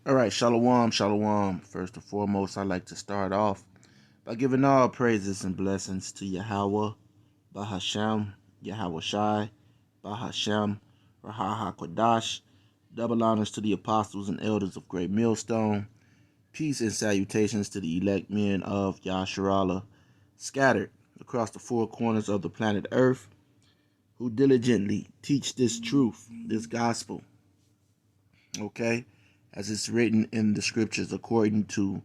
All right, shalom, shalom. First and foremost, I'd like to start off by giving all praises and blessings to Yahweh, Bahasham, Yahweh Shai, Bahasham, Raha HaKodash. Double honors to the apostles and elders of Great Millstone. Peace and salutations to the elect men of Yasharallah, scattered across the four corners of the planet Earth, who diligently teach this truth, this gospel, okay, as it's written in the scriptures according to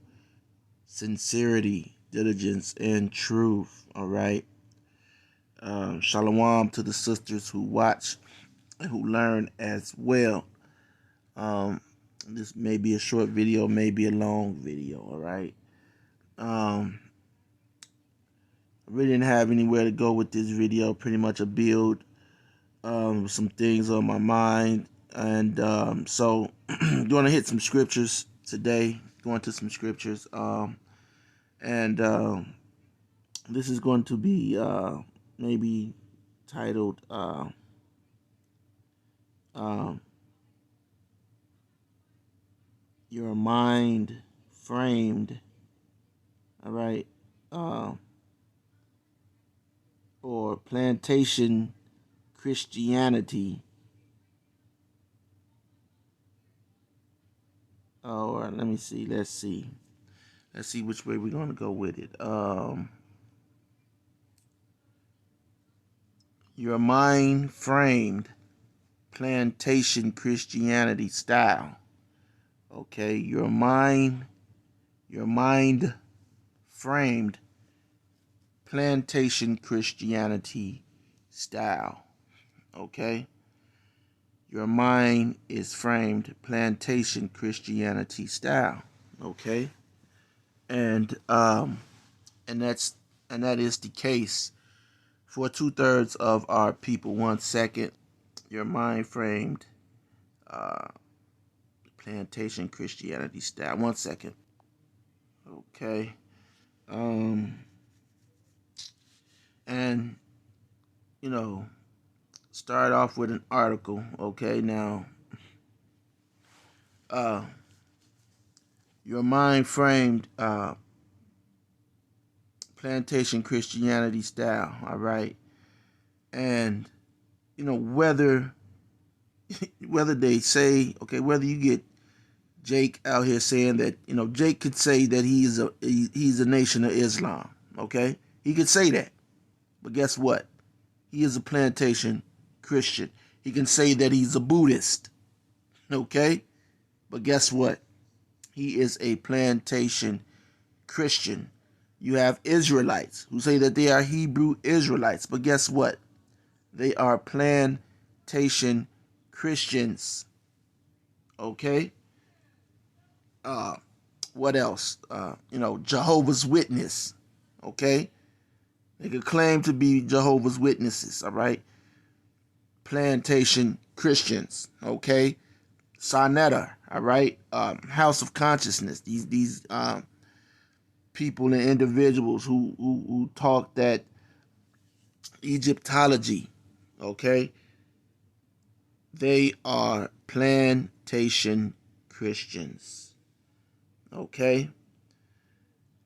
sincerity, diligence, and truth. All right. Shalom to the sisters who watch and who learn as well. This may be a short video, may be a long video. All right. I really didn't have anywhere to go with this video. Pretty much a build, some things on my mind, and so going to hit some scriptures today. Going to some scriptures, and this is going to be maybe titled um, "Your Mind Framed." All right, or Plantation Christianity. Or let me see. Let's see which way we're gonna go with it. Your mind framed plantation Christianity style. Okay, your mind framed plantation Christianity style. Okay, your mind is framed plantation Christianity style. Okay, and that is the case for 2/3 of our people. 1 second, your mind framed plantation Christianity style. 1 second. Okay. And start off with an article. Okay, now your mind framed plantation Christianity style. All right, and whether they say, okay, whether you get Jake out here saying that, Jake could say that he's a nation of Islam. Okay, he could say that, but guess what? He is a plantation Christian. He can say that he's a Buddhist. Okay, but guess what? He is a plantation Christian. You have Israelites who say that they are Hebrew Israelites, but guess what? They are plantation Christians. Okay? What else? Jehovah's Witness. Okay? They could claim to be Jehovah's Witnesses, all right? Plantation Christians, okay? Sonetta, all right? House of Consciousness. These people and individuals who talk that Egyptology, okay? They are plantation Christians, okay?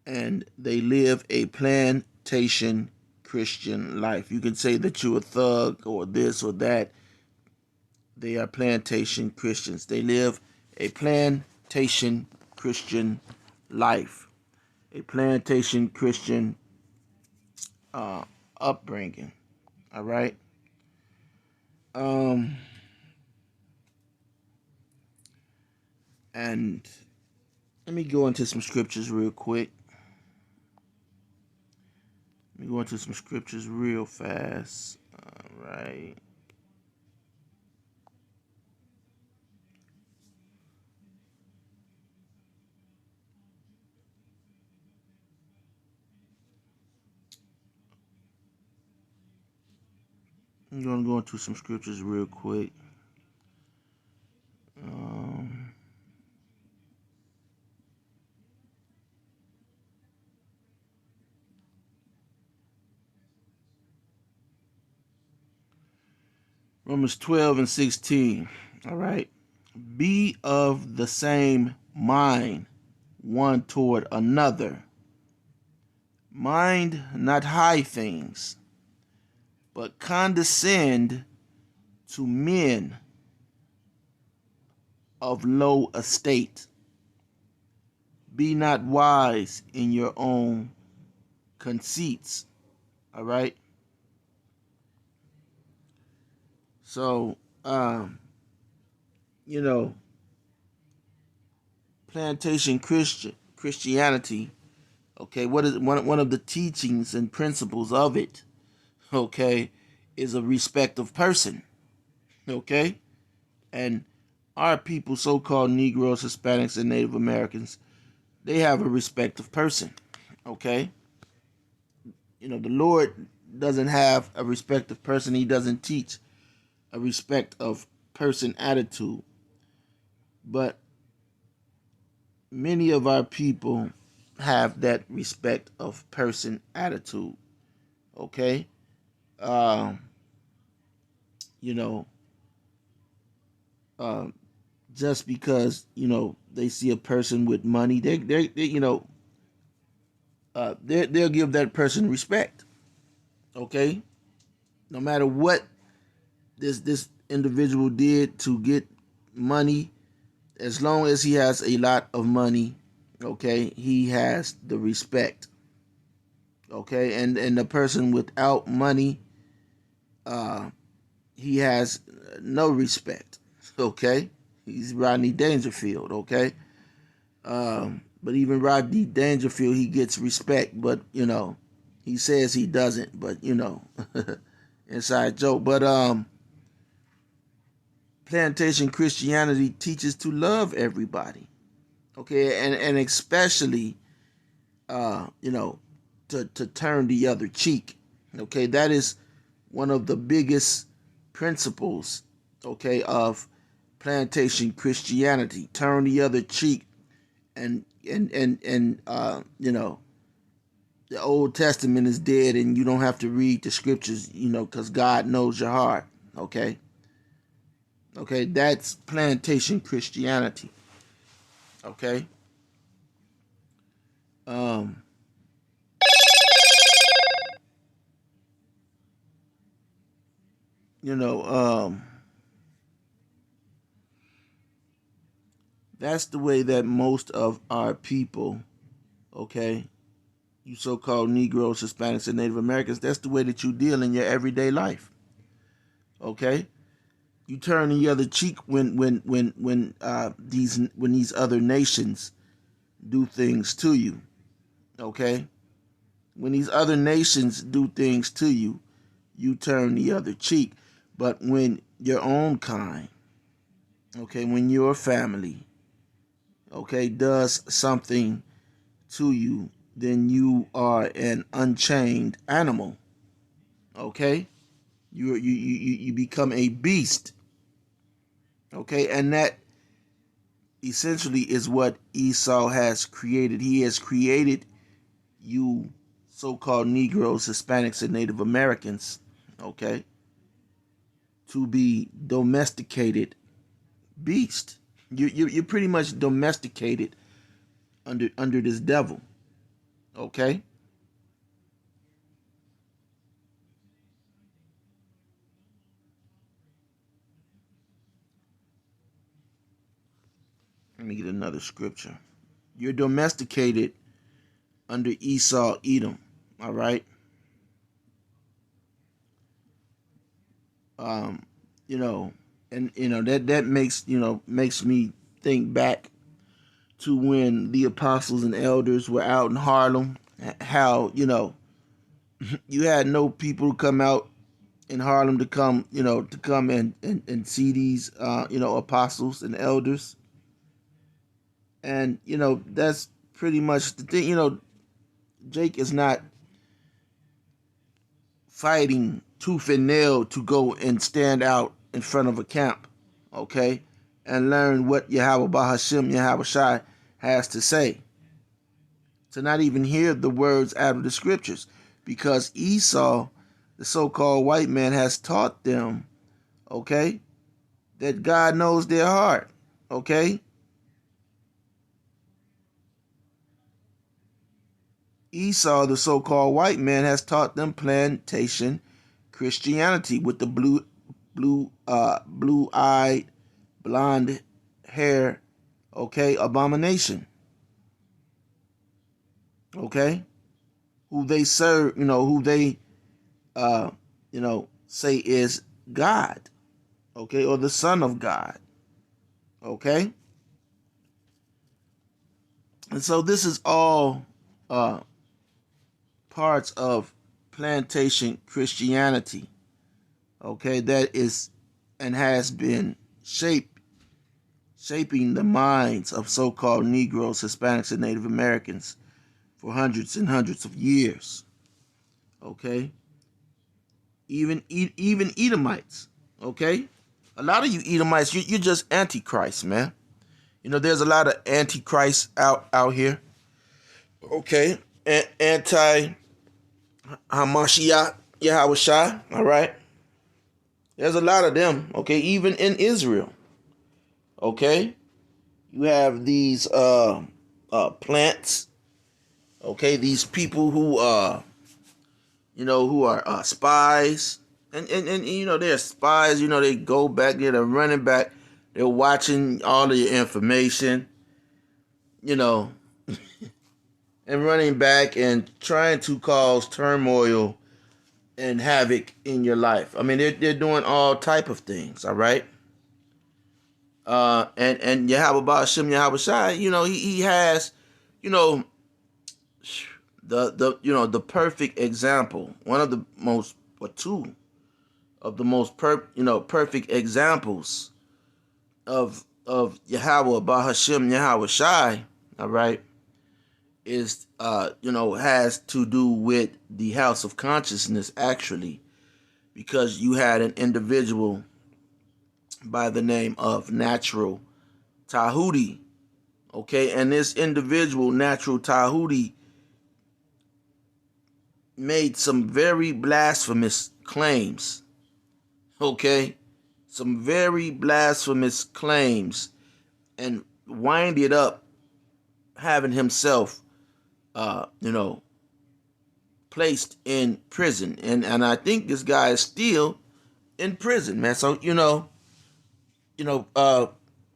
And they live a plantation Christian life. You can say that you're a thug or this or that. They are plantation Christians. They live a plantation Christian life, a plantation Christian upbringing. All right. And let me go into some scriptures real quick. Let me go into some scriptures real fast. All right. I'm going to go into some scriptures real quick. Romans 12 and 16. All right. Be of the same mind one toward another. Mind not high things, but condescend to men of low estate. Be not wise in your own conceits. All right. So, you know, plantation Christianity. Okay, what is one of the teachings and principles of it? Okay, is a respect of person. Okay, and our people, so-called Negroes, Hispanics, and Native Americans, they have a respect of person. Okay, the Lord doesn't have a respect of person. He doesn't teach a respect of person attitude. But many of our people have that respect of person attitude. Okay, um, you know, uh, just because they see a person with money, they'll give that person respect. Okay, no matter what this individual did to get money, as long as he has a lot of money, okay, he has the respect. Okay, and the person without money, uh, he has no respect. Okay, he's Rodney Dangerfield. Okay, but even Rodney Dangerfield, he gets respect, but he says he doesn't. But inside joke. But plantation Christianity teaches to love everybody. Okay, and especially to turn the other cheek. Okay, that is one of the biggest principles, okay, of plantation Christianity. Turn the other cheek, and the Old Testament is dead, and you don't have to read the scriptures, because God knows your heart. Okay, that's plantation Christianity. Okay, um, you know, that's the way that most of our people, okay, you so-called Negroes, Hispanics, and Native Americans, that's the way that you deal in your everyday life. Okay, you turn the other cheek when these other nations do things to you. Okay, when these other nations do things to you, you turn the other cheek. But when your own kind, okay, when your family, okay, does something to you, then you are an unchained animal. Okay, you become a beast. Okay, and that essentially is what Esau has created. He has created you, so-called Negroes, Hispanics, and Native Americans, okay, to be domesticated beast. You're pretty much domesticated under this devil. Okay. Let me get another scripture. You're domesticated under Esau, Edom. All right. Um, you know, and that makes me think back to when the apostles and elders were out in Harlem. How you had no people come out in Harlem to come and see these apostles and elders, and that's pretty much the thing. Jake is not fighting tooth and nail to go and stand out in front of a camp, okay, and learn what Yahweh Bahashim Yahweh Shai has to say. To not even hear the words out of the scriptures, because Esau, the so-called white man, has taught them, okay, that God knows their heart, okay, Esau, the so-called white man, has taught them plantation Christianity with the blue-eyed, blonde hair, okay, abomination, okay, who they serve, who they, say is God, okay, or the Son of God, okay, and so this is all parts of plantation Christianity, okay, that is and has been shaping the minds of so-called Negroes, Hispanics, and Native Americans for hundreds and hundreds of years. Okay, even Edomites. Okay, a lot of you Edomites, you're just antichrist, man. There's a lot of antichrist out here. Okay, anti Hamashiach Yahweh. All right, there's a lot of them. Okay, even in Israel. Okay, you have these plants. Okay, these people who who are spies, and they're spies. They go back, they're running back, they're watching all of your information, you know, and running back and trying to cause turmoil and havoc in your life. I mean, they're doing all type of things. All right. And Yahweh Hashem Yahweh Shai, he has, you know, the perfect example, one of the most, or two of the most perfect examples of Yahweh Bahashem Yahweh Shai, all right, is has to do with the house of consciousness, actually, because you had an individual by the name of Natural Tahuti, okay, and this individual Natural Tahuti made some very blasphemous claims, okay, some very blasphemous claims, and winded up having himself, placed in prison, and I think this guy is still in prison, man. So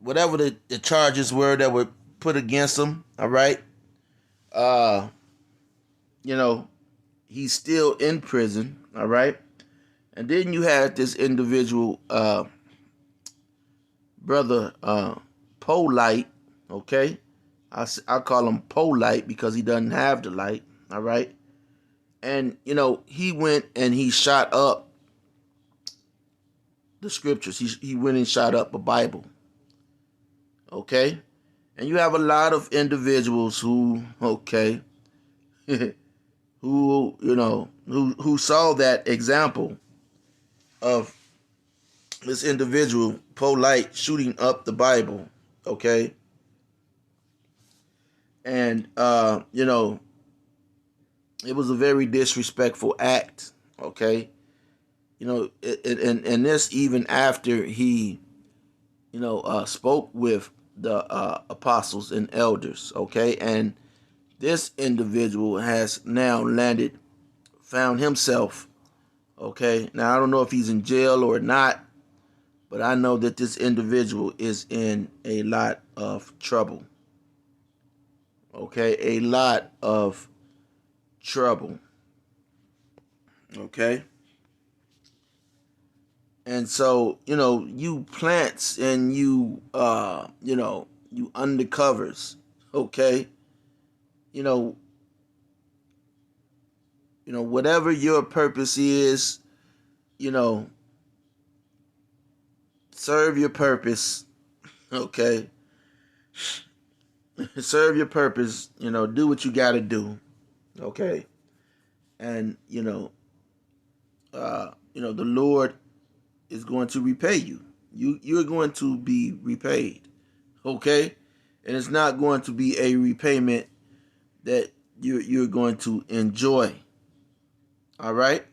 whatever the charges were that were put against him, all right, uh, you know, he's still in prison, all right, and then you had this individual, brother, Polite, okay. I call him Polite because he doesn't have the light. All right. And, he went and he shot up the scriptures. He went and shot up a Bible. Okay. And you have a lot of individuals who, okay, who saw that example of this individual, Polite, shooting up the Bible. Okay. And, it was a very disrespectful act, okay? And this even after he, spoke with the apostles and elders, okay? And this individual has now found himself, okay? Now, I don't know if he's in jail or not, but I know that this individual is in a lot of trouble, okay? A lot of trouble. Okay. And so, you plants and you undercovers, okay? You know, whatever your purpose is, you know, serve your purpose, okay? Serve your purpose, do what you got to do, okay? And, the Lord is going to repay you. You're going to be repaid, okay? And it's not going to be a repayment that you're going to enjoy. All right?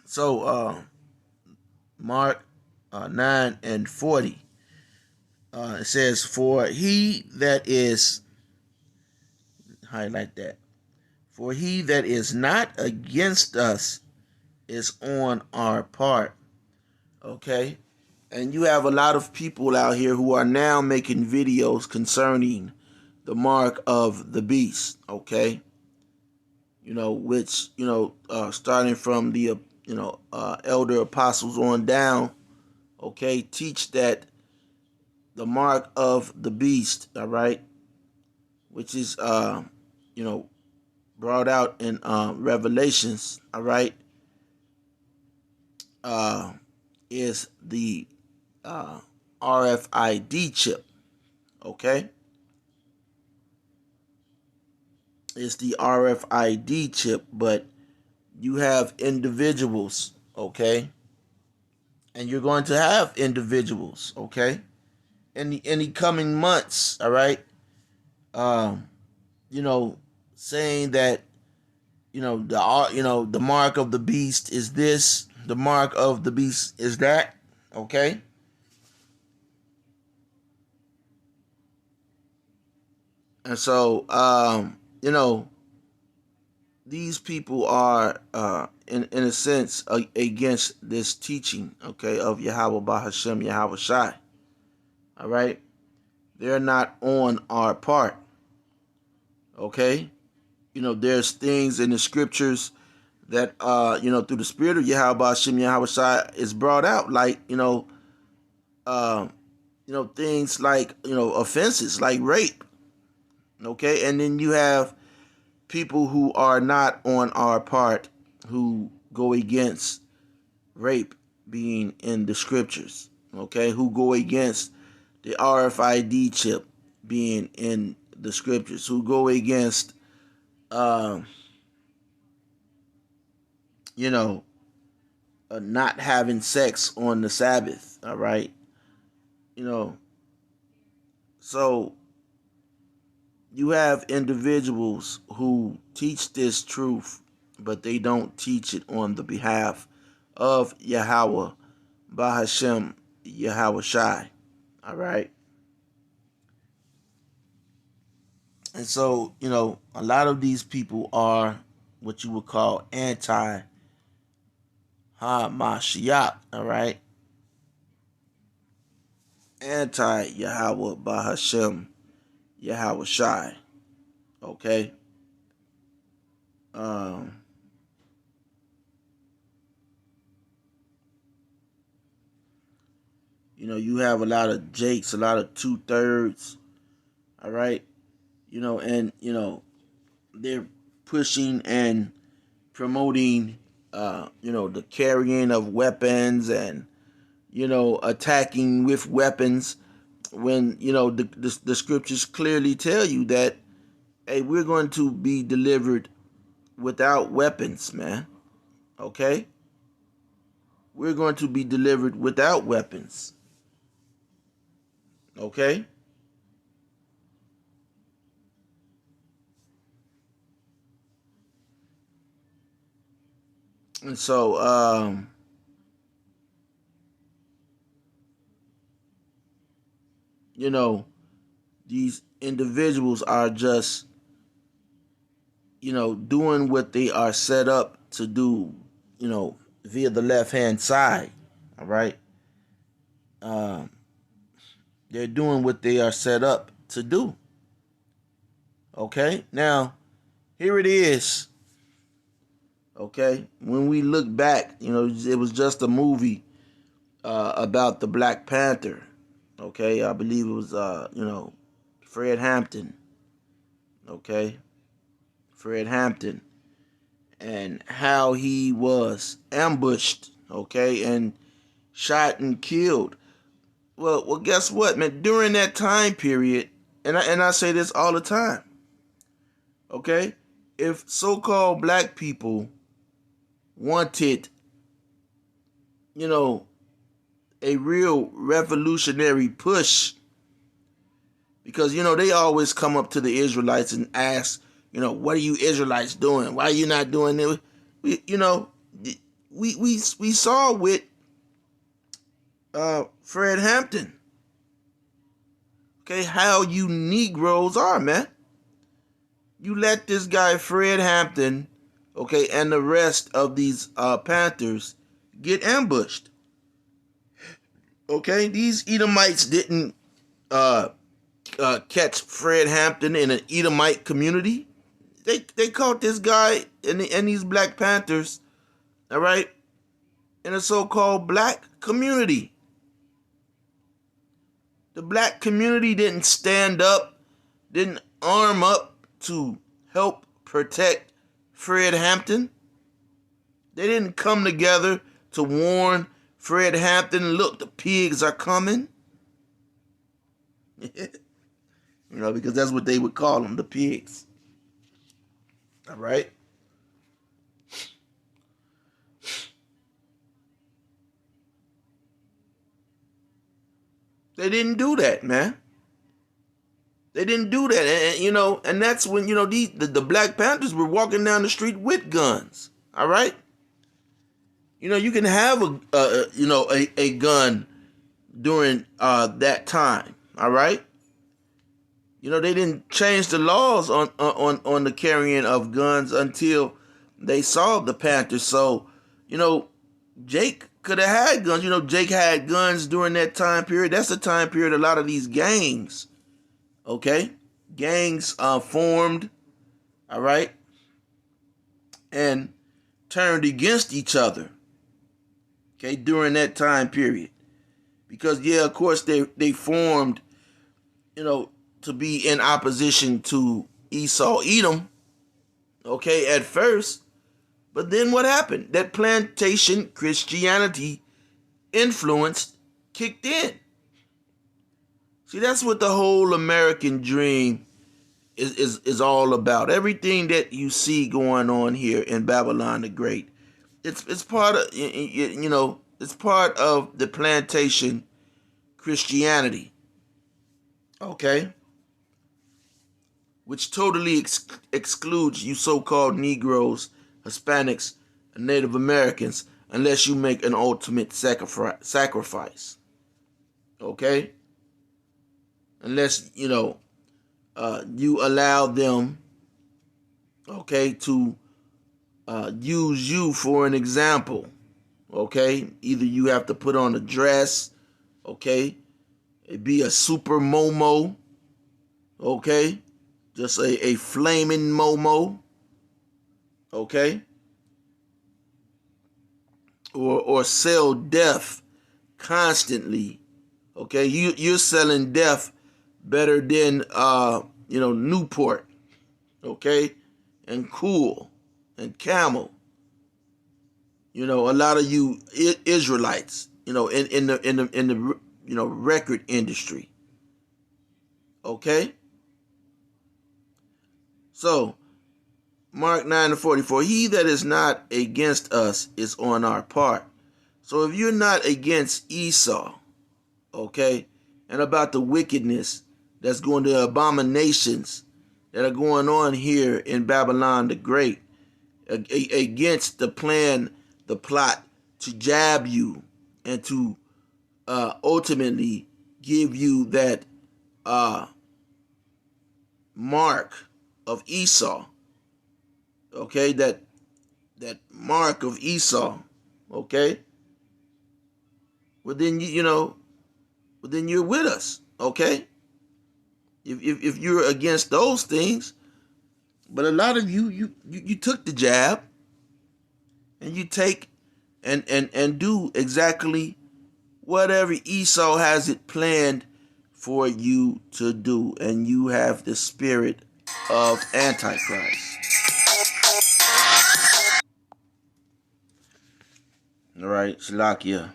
So Mark 9 and 40. It says, "For he that is," highlight that. "For he that is not against us is on our part." Okay, and you have a lot of people out here who are now making videos concerning the mark of the beast. Okay, which starting from the elder apostles on down. Okay, teach that the mark of the beast. All right, which is brought out in Revelations. All right, uh, is the RFID chip. Okay, it's the RFID chip, but you have individuals. Okay, and you're going to have individuals. Okay, in the coming months. All right, um, saying that the mark of the beast is this, the mark of the beast is that. Okay, and so these people are in a sense against this teaching, okay, of Yahweh Bahashem Yahweh Shai. All right, they're not on our part. Okay, there's things in the scriptures that through the spirit of Yahweh Bahashem Yahweh Shai is brought out, like uh, things like offenses like rape. Okay, and then you have people who are not on our part who go against rape being in the scriptures. Okay, who go against the RFID chip being in the scriptures, who go against um, you know not having sex on the Sabbath. All right, you know so you have individuals who teach this truth, but they don't teach it on the behalf of Yahweh, Bahashem, Yahweh Shai. All right. And so, a lot of these people are what you would call anti Hamashiach. All right. Anti Yahweh, Bahashem, Yahweh Shai. Okay. Um, you have a lot of Jakes, a lot of 2/3. All right. And they're pushing and promoting the carrying of weapons and attacking with weapons, when the scriptures clearly tell you that, hey, we're going to be delivered without weapons, man. Okay, we're going to be delivered without weapons. Okay, and so these individuals are just doing what they are set up to do, via the left hand side. All right, um, they're doing what they are set up to do. Okay, now here it is. Okay, when we look back, it was just a movie about the Black Panther. Okay, I believe it was Fred Hampton. Okay, Fred Hampton, and how he was ambushed. Okay, and shot and killed. Well, guess what, man? During that time period, and I say this all the time. Okay, if so-called black people wanted, you know, a real revolutionary push, because they always come up to the Israelites and ask, what are you Israelites doing? Why are you not doing it? We saw with Fred Hampton. Okay, how you Negroes are, man. You let this guy Fred Hampton, okay, and the rest of these Panthers get ambushed. Okay, these Edomites didn't catch Fred Hampton in an Edomite community. They caught this guy and these Black Panthers, all right, in a so-called black community. The black community didn't stand up, didn't arm up to help protect Fred Hampton. They didn't come together to warn Fred Hampton, look, the pigs are coming. Because that's what they would call them, the pigs. All right? They didn't do that, man. They didn't do that. And that's when, the Black Panthers were walking down the street with guns. All right? You can have a gun during that time. All right? They didn't change the laws on the carrying of guns until they saw the Panthers. So, Jake could have had guns. Jake had guns during that time period. That's the time period a lot of these gangs, okay? Gangs formed, all right? And turned against each other, okay, during that time period. Because, yeah, of course, they formed, to be in opposition to Esau, Edom, okay, at first. But then what happened? That plantation Christianity influence kicked in. See, that's what the whole American dream is all about. Everything that you see going on here in Babylon the Great, it's part of it's part of the plantation Christianity. Okay? Which totally excludes you so-called Negroes, Hispanics, and Native Americans unless you make an ultimate sacrifice. Okay? Unless, you allow them, okay, to use you for an example. Okay? Either you have to put on a dress, okay? It be a super momo, okay? Just a flaming momo, okay? Or sell death constantly, okay? You're selling death better than Newport, okay? And Cool and Camel. A lot of you Israelites, in the record industry, okay? So, Mark 9:44, he that is not against us is on our part. So if you're not against Esau, okay, and about the wickedness that's going to abominations that are going on here in Babylon the Great, against the plan, the plot to jab you and to ultimately give you that mark of Esau, okay, that mark of Esau, okay, well then then you're with us, okay, if you're against those things. But a lot of you took the jab, and you take and do exactly whatever Esau has it planned for you to do, and you have the spirit of Antichrist. All right, Shalakia.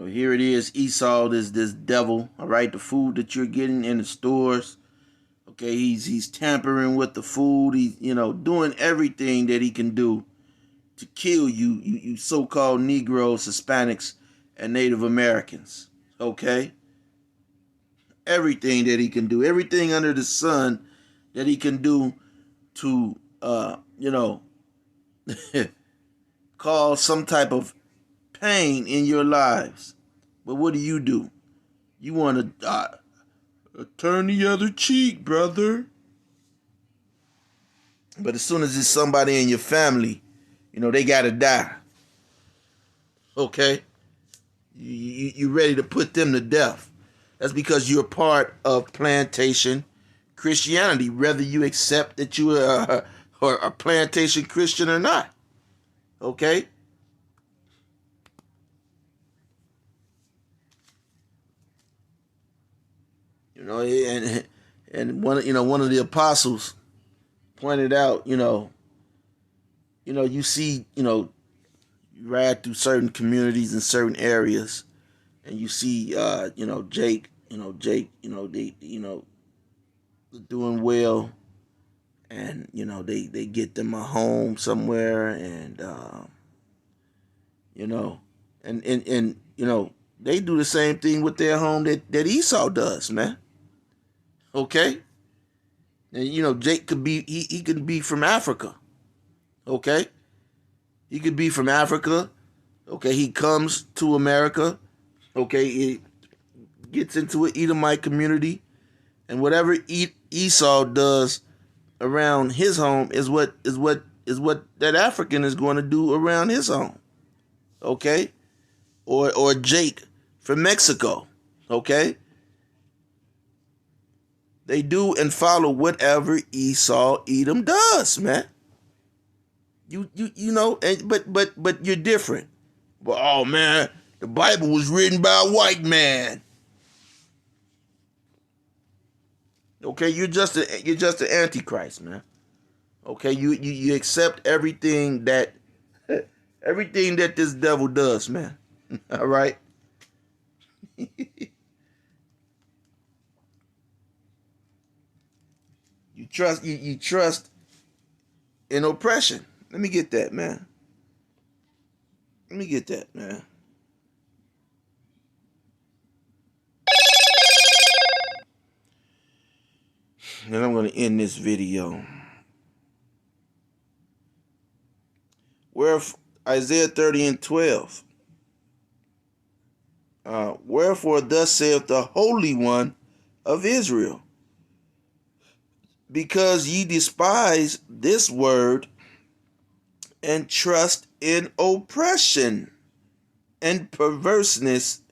Here it is, Esau, this devil. All right, the food that you're getting in the stores. Okay, he's tampering with the food. He's doing everything that he can do to kill you so-called Negroes, Hispanics, and Native Americans. Okay, everything that he can do, everything under the sun that he can do to cause some type of pain in your lives. But what do? You want to turn the other cheek, brother. But as soon as it's somebody in your family, they got to die. Okay? You ready to put them to death. That's because you're part of plantation Christianity, whether you accept that you are a plantation Christian or not. Okay? And one of the apostles pointed out, you see, you ride through certain communities in certain areas, and you see, Jake, doing well, and they get them a home somewhere, and they do the same thing with their home that Esau does, man. Okay, and Jake could be he could be from Africa. Okay, he could be from Africa. Okay, he comes to America. Okay, he gets into an Edomite community, and whatever Esau does around his home is what that African is going to do around his home. Okay, or Jake from Mexico. Okay, they do and follow whatever Esau Edom does, man. But you're different. But oh man, the Bible was written by a white man. Okay, you're just an antichrist, man. Okay, you accept everything that this devil does, man. All right. You trust in oppression. Let me get that, man. Let me get that, man. And I'm going to end this video. Isaiah 30:12. Wherefore thus saith the Holy One of Israel, because ye despise this word and trust in oppression and perverseness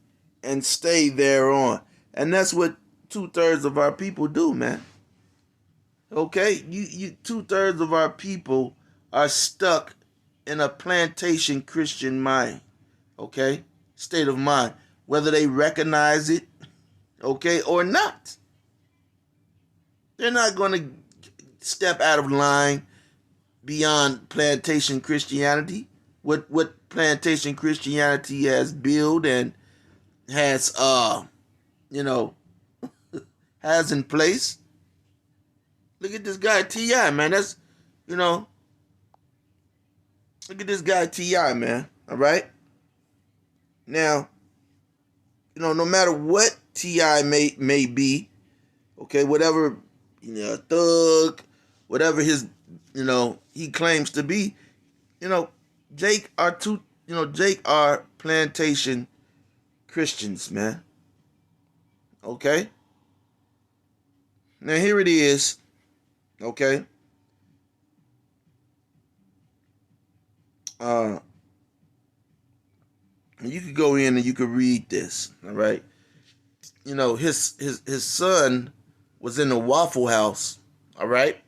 and stay thereon. And that's what 2/3 of our people do, man. Okay, you 2/3 of our people are stuck in a plantation Christian mind, okay, state of mind, whether they recognize it, okay, or not. They're not going to step out of line beyond plantation Christianity. What plantation Christianity has built and has has in place. Look at this guy T.I., man. That's look at this guy T.I., man. All right. Now, no matter what T.I. may be, okay, whatever thug, whatever his he claims to be, Jake are plantation Christians, man. Okay. Now here it is. Okay. You could go in and you could read this. All right. His son was in a Waffle House. All right.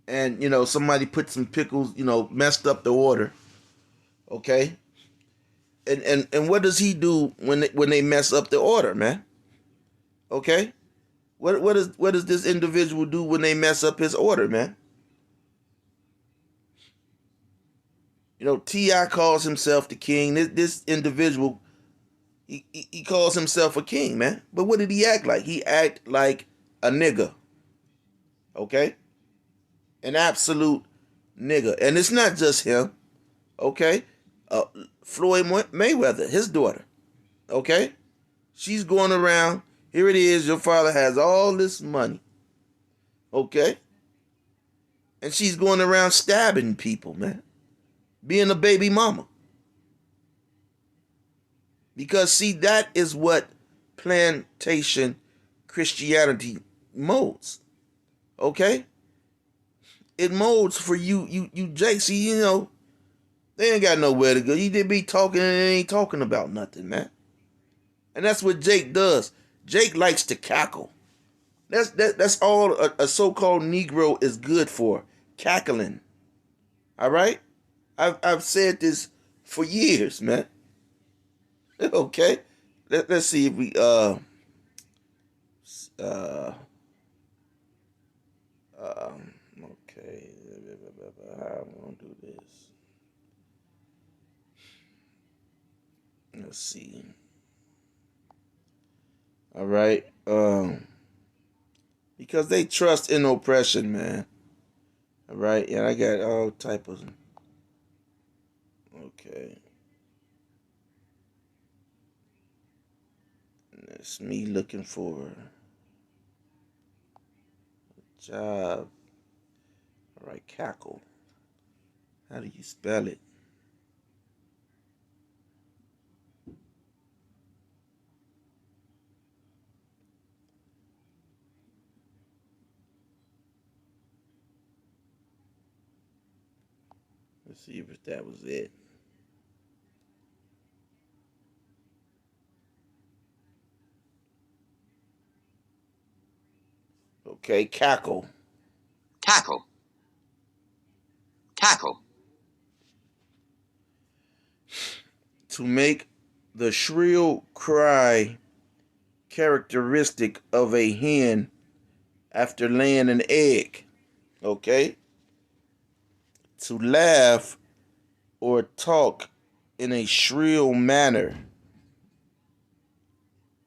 And somebody put some pickles. Messed up the order. Okay. And what does he do when they mess up the order, man? Okay. What does this individual do when they mess up his order, man? T.I. calls himself the king. This individual, he calls himself a king, man. But what did he act like? He act like a nigga. Okay? An absolute nigga. And it's not just him. Okay? Floyd Mayweather, his daughter. Okay? She's going around. Here it is. Your father has all this money. Okay? And she's going around stabbing people, man. Being a baby mama. Because see, that is what plantation Christianity molds. Okay? It molds for you, Jake. See, they ain't got nowhere to go. You did be talking and they ain't talking about nothing, man. And that's what Jake does. Jake likes to cackle. That's all a so-called Negro is good for. Cackling. All right? I've said this for years, man. Okay? Let's see if we uh okay. How I'm gonna do this. Let's see. All right. Because they trust in oppression, man. All right. Yeah, I got all type of. Okay. That's me looking for a job. All right, cackle. How do you spell it? Let's see if that was it. Okay, cackle. Cackle. Cackle. To make the shrill cry characteristic of a hen after laying an egg. Okay? To laugh or talk in a shrill manner.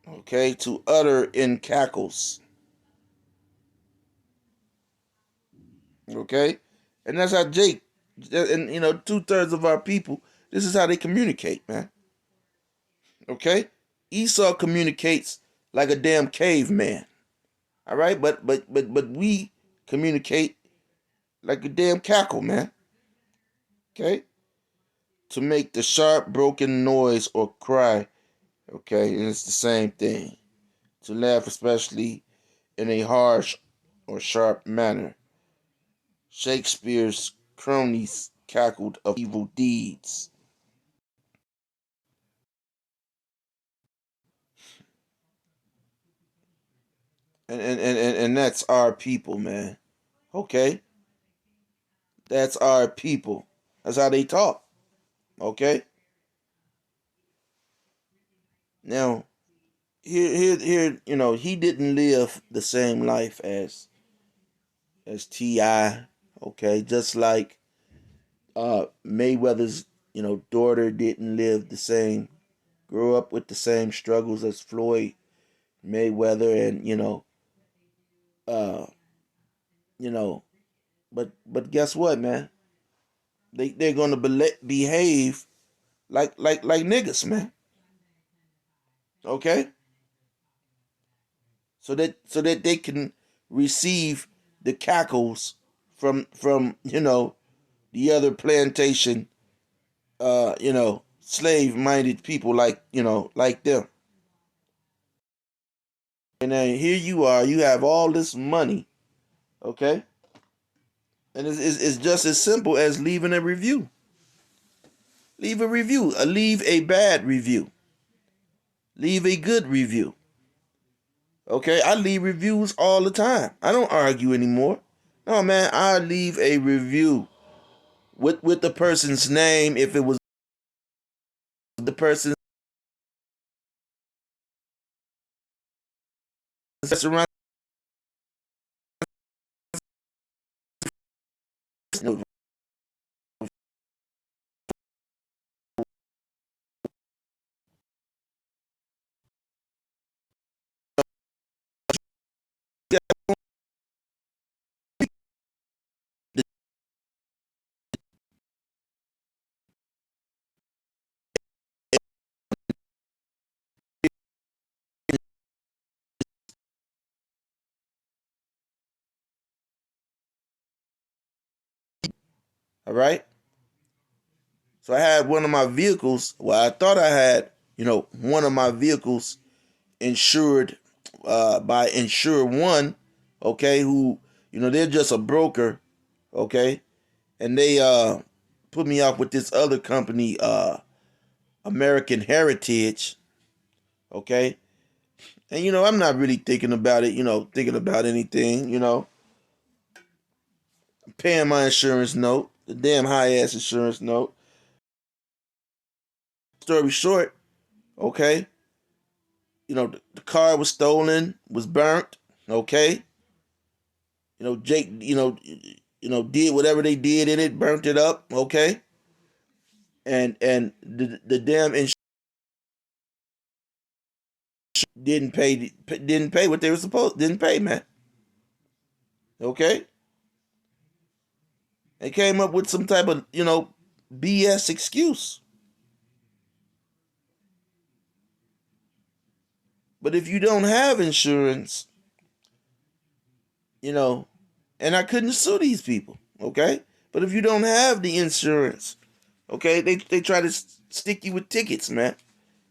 Okay? To utter in cackles. Okay? And that's how Jake, and 2/3 of our people, this is how they communicate, man. Okay? Esau communicates like a damn caveman. All right? But we communicate like a damn cackle, man. Okay? To make the sharp broken noise or cry. Okay, and it's the same thing. To laugh, especially in a harsh or sharp manner. Shakespeare's cronies cackled of evil deeds. And that's our people, man. Okay? That's our people. That's how they talk. Okay? Now, here, he didn't live the same life as T.I. Okay, just like Mayweather's, daughter didn't live the same, grew up with the same struggles as Floyd Mayweather, and uh, you know, but guess what, man? They're gonna behave like niggas, man. Okay, so that they can receive the cackles from the other plantation slave minded people like them. And then here you are, you have all this money, okay? And it's just as simple as leaving a review. Leave a review, leave a bad review, leave a good review. Okay, I leave reviews all the time. I don't argue anymore. No, man, I leave a review with the person's name if it was the person's restaurant. All right. So I had one of my vehicles. Well, I thought I had one of my vehicles insured by Insure One, okay, who, they're just a broker, okay, and they put me off with this other company, American Heritage, okay, and I'm not really thinking about it, thinking about anything, paying my insurance note, the damn high ass insurance note. Story short, okay, the car was stolen, was burnt, okay. Jake, did whatever they did in it, burnt it up, okay. And the damn insurance didn't pay what they were supposed didn't pay, man. Okay, they came up with some type of BS excuse. But if you don't have insurance, you know, and I couldn't sue these people, okay. But if you don't have the insurance, okay, they try to stick you with tickets, man,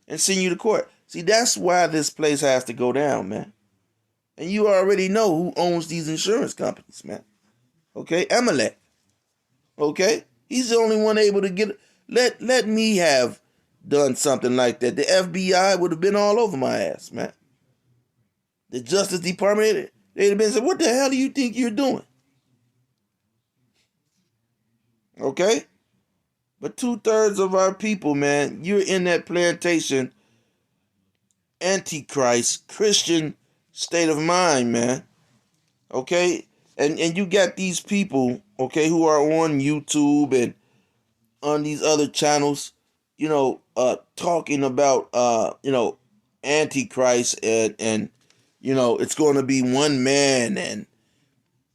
and send you to court. See, that's why this place has to go down, man. And you already know who owns these insurance companies, man. Okay, Amalek. Okay, he's the only one able to get. Let me have done something like that. The FBI would have been all over my ass, man. The Justice Department, they'd have been saying, "What the hell do you think you're doing?" Okay, but 2/3 of our people, man, you're in that plantation antichrist Christian state of mind, man. Okay, and you got these people, okay, who are on YouTube and on these other channels, talking about Antichrist, and it's going to be one man, and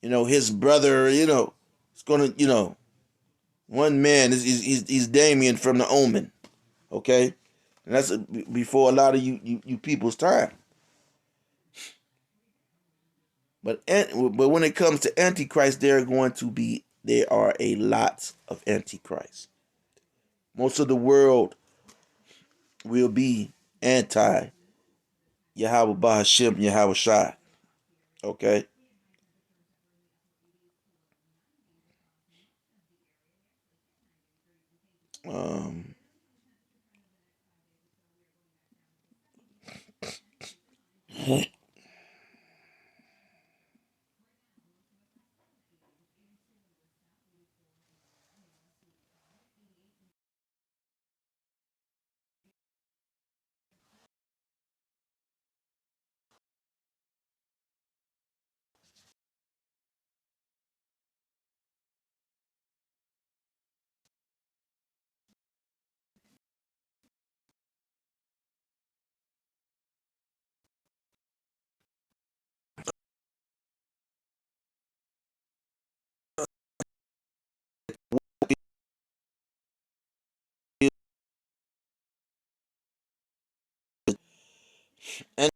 his brother, it's going to, one man is he's Damien from the Omen, okay, and that's before a lot of you people's time. But when it comes to Antichrist, there are a lot of Antichrists. Most of the world will be anti Yahweh Bahashim Yahweh Shai. Okay? Um, and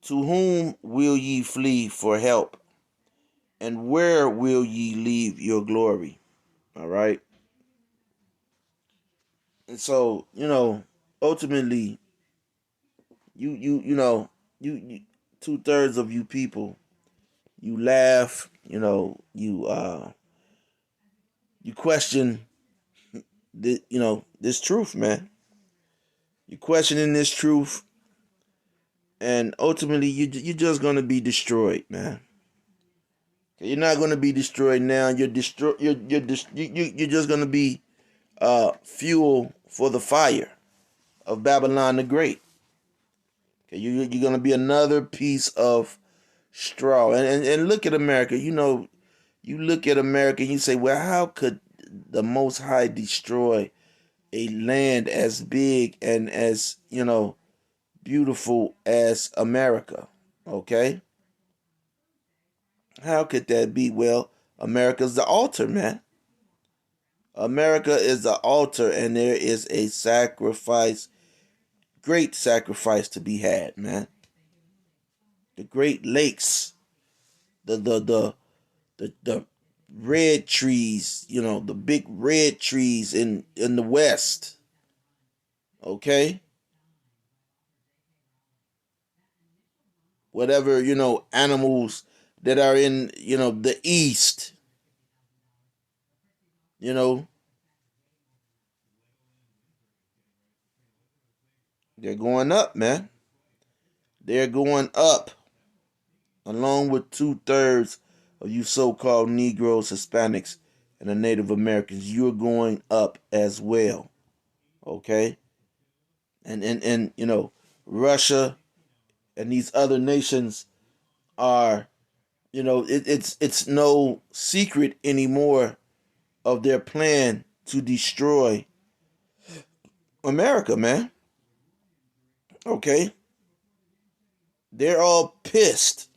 to whom will ye flee for help? And where will ye leave your glory? All right? And so, ultimately, you 2/3 of you people, you laugh, you question this truth, man. You questioning this truth, and ultimately you're just gonna be destroyed, man. You're not gonna be destroyed now. You're destroy. You're just gonna be fuel for the fire of Babylon the Great. Okay, you're gonna be another piece of straw. And look at America. You look at America and you say, well, how could the Most High destroy a land as big and as beautiful as America? Okay, how could that be? Well, America's the altar, man. America is the altar, and there is a sacrifice, great sacrifice to be had, man. The Great Lakes, the red trees, the big red trees in the West. Okay? Whatever, animals that are in, the East, you know, they're going up, man. They're going up, along with 2/3 of you so-called Negroes, Hispanics, and the Native Americans. You're going up as well. Okay? And Russia and these other nations are, it's no secret anymore of their plan to destroy America, man. Okay? They're all pissed.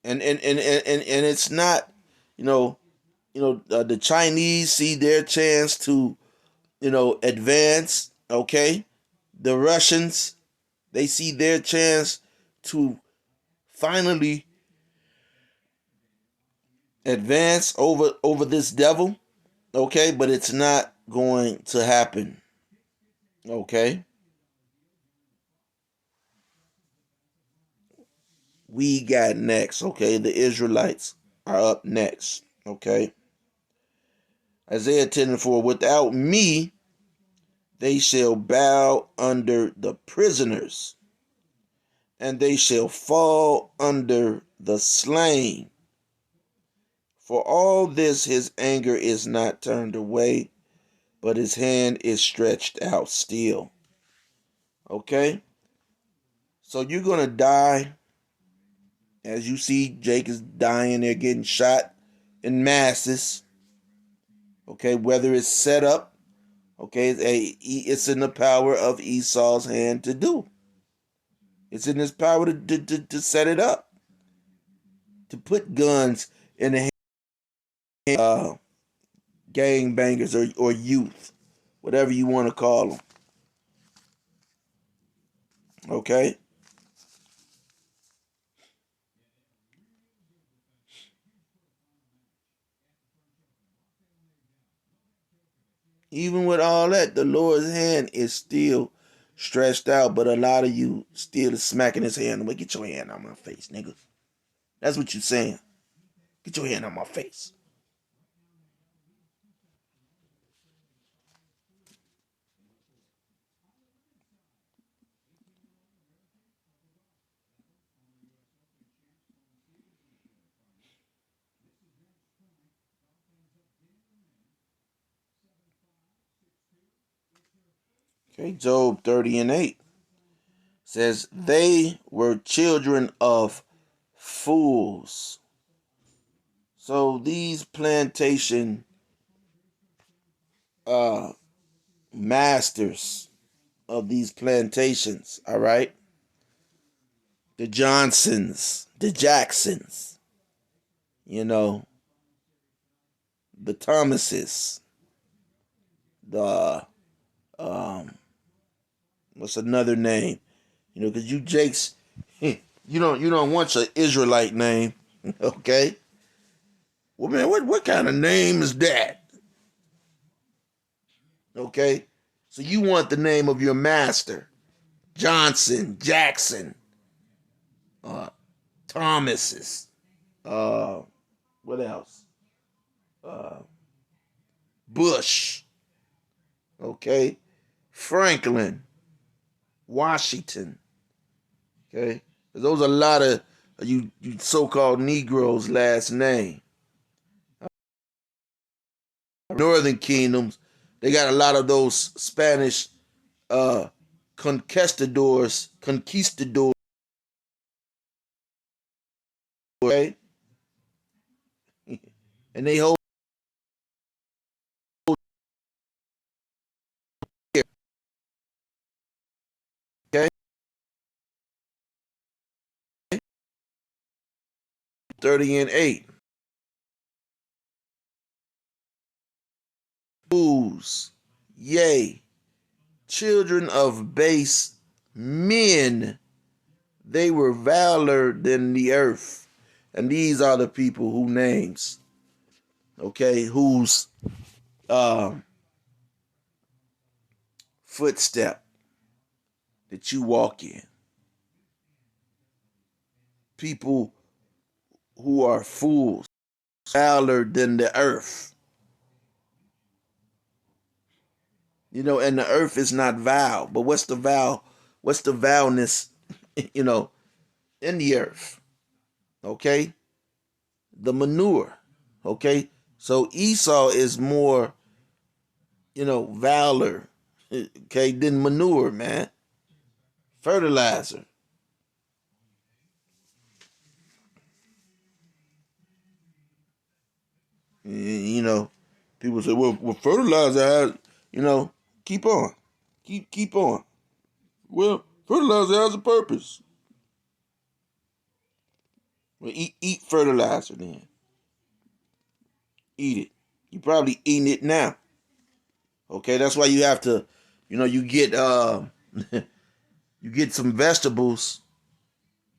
And it's not, the Chinese see their chance to, advance, okay? The Russians, they see their chance to finally advance over this devil, okay? But it's not going to happen, okay? We got next, okay? The Israelites are up next, okay? Isaiah 10:4, without me, they shall bow under the prisoners, and they shall fall under the slain. For all this his anger is not turned away, but his hand is stretched out still. Okay? So you're going to die. As you see, Jake is dying. They're getting shot in masses. Okay? Whether it's set up, okay, it's in the power of Esau's hand to do. It's in his power to set it up, to put guns in the hands of gang bangers or youth, whatever you want to call them. Okay? Even with all that, the Lord's hand is still stretched out, but a lot of you still is smacking his hand away. Get your hand out my face, nigga. That's what you're saying. Get your hand out my face. Okay, Job 30:8 says, they were children of fools. So these plantation uh masters of these plantations, all right? The Johnsons, the Jacksons, you know, the Thomases, the what's another name? Because you Jakes, you don't want your Israelite name, okay? Well, man, what kind of name is that? Okay, so you want the name of your master, Johnson, Jackson, uh, Thomases, uh, what else? Uh, Bush, okay, Franklin, Washington, okay. Those are a lot of you so-called Negroes' last name. Northern kingdoms, they got a lot of those Spanish uh conquistadors, okay? And they hold here, okay? 30:8. Fools, yea, children of base men, they were valor than the earth. And these are the people who names. okay, whose um, footstep that you walk in. People who are fools, fouler than the earth. You know, and the earth is not vile. But what's the vow? What's the vileness, you know, in the earth? Okay? The manure. Okay? So Esau is more, valor, okay, than manure, man. Fertilizer. You know, people say, well, fertilizer has, you know, keep on. Keep on. Well, fertilizer has a purpose. Well, eat fertilizer then. Eat it. You probably eating it now. Okay, that's why you have to, you get you get some vegetables,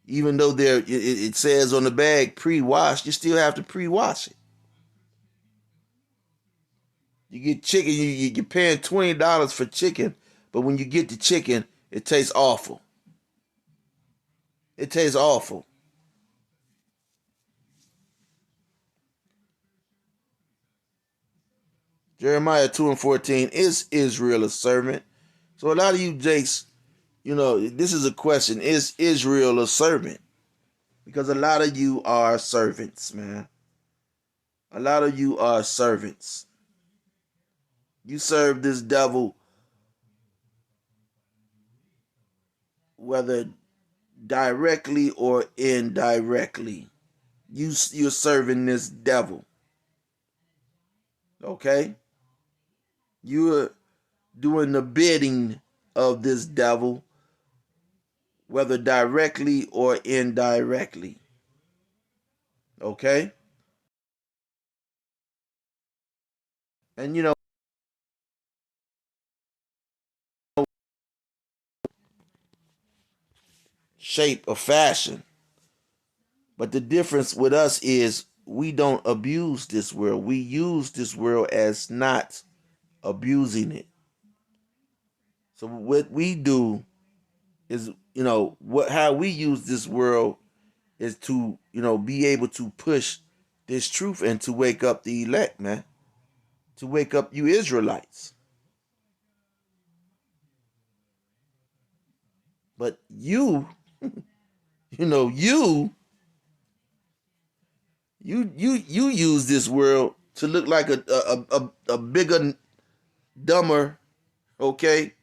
even though it says on the bag pre-washed, you still have to pre-wash it. You get chicken, you're paying $20 for chicken, but when you get the chicken, it tastes awful. It tastes awful. Jeremiah 2:14, is Israel a servant? So a lot of you Jakes, this is a question. Is Israel a servant? Because a lot of you are servants, man. A lot of you are servants. You serve this devil, whether directly or indirectly. You're serving this devil. Okay? You're doing the bidding of this devil, whether directly or indirectly. Okay? And shape or fashion. But the difference with us is we don't abuse this world. We use this world as not abusing it. So what we do is, how we use this world is to, be able to push this truth and to wake up the elect, man. To wake up you Israelites. But you know, you use this world to look like a bigger, dumber, okay,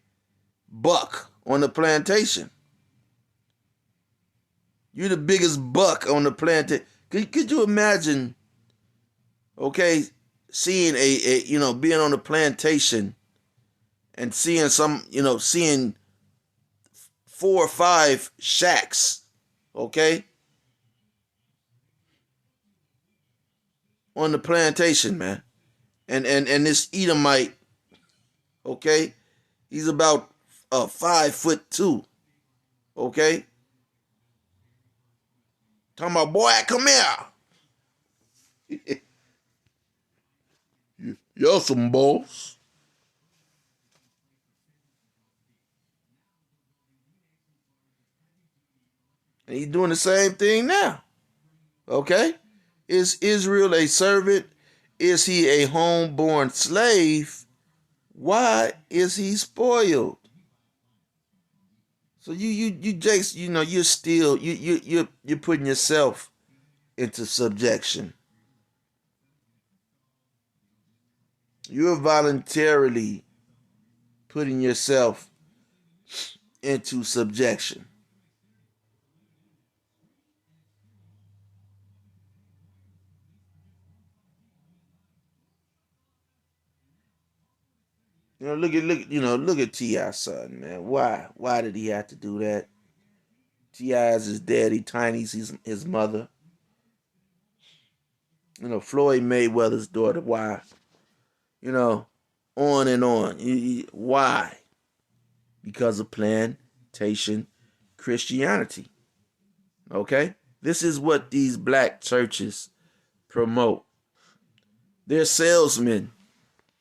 buck on the plantation. You're the biggest buck on the plantation. Could you imagine, okay, seeing being on the plantation and seeing 4 or 5 shacks, okay, on the plantation, man. And this Edomite, okay, he's about 5'2", okay. Talking about, boy, come here. You're some boss. And he's doing the same thing now. Okay? Is Israel a servant? Is he a homeborn slave? Why is he spoiled? So you Jakes, you're still you're putting yourself into subjection. You're voluntarily putting yourself into subjection. Look at T.I.'s son, man. Why did he have to do that? T.I. is his daddy, Tiny's his mother. Floyd Mayweather's daughter. Why? You know, on and on. Why? Because of plantation Christianity. Okay? This is what these black churches promote. They're salesmen.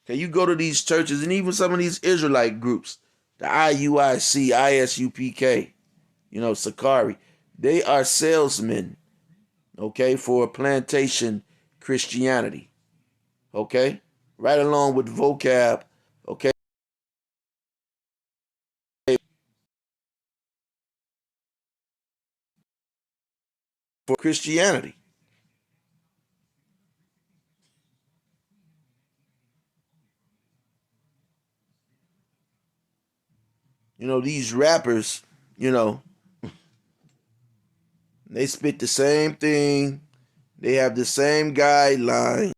Okay, you go to these churches and even some of these Israelite groups, the IUIC, ISUPK, Sakari, they are salesmen, okay, for plantation Christianity, okay, right along with vocab, okay, for Christianity. These rappers, you know, they spit the same thing. They have the same guidelines.